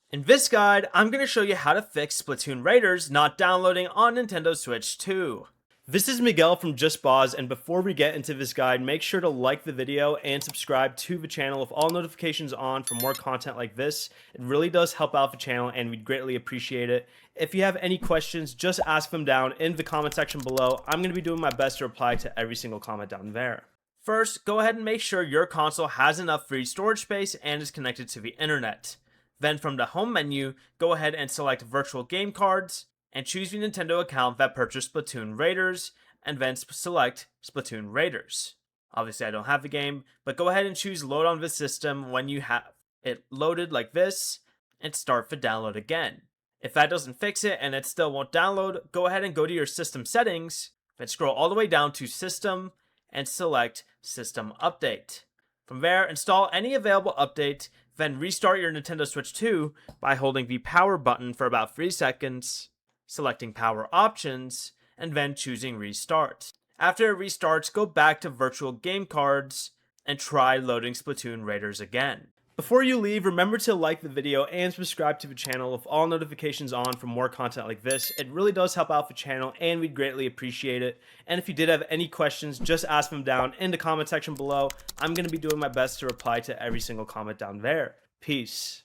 In this guide, I'm going to show you how to fix Splatoon Raiders not downloading on Nintendo Switch 2. This is Miguel from Just Boz, and before we get into this guide, make sure to like the video and subscribe to the channel with all notifications on for more content like this. It really does help out the channel and we'd greatly appreciate it. If you have any questions, just ask them down in the comment section below. I'm going to be doing my best to reply to every single comment down there. First, go ahead and make sure your console has enough free storage space and is connected to the internet. Then from the home menu, go ahead and select virtual game cards and choose the Nintendo account that purchased Splatoon Raiders and then select Splatoon Raiders. Obviously I don't have the game, but go ahead and choose load on this system when you have it loaded like this and start the download again. If that doesn't fix it and it still won't download, go ahead and go to your system settings, then scroll all the way down to system and select system update. From there, install any available update, then restart your Nintendo Switch 2 by holding the power button for about 3 seconds, selecting power options, and then choosing restart. After it restarts, go back to virtual game cards and try loading Splatoon Raiders again. Before you leave, remember to like the video and subscribe to the channel with all notifications on for more content like this. It really does help out the channel and we'd greatly appreciate it. And if you did have any questions, just ask them down in the comment section below. I'm going to be doing my best to reply to every single comment down there. Peace.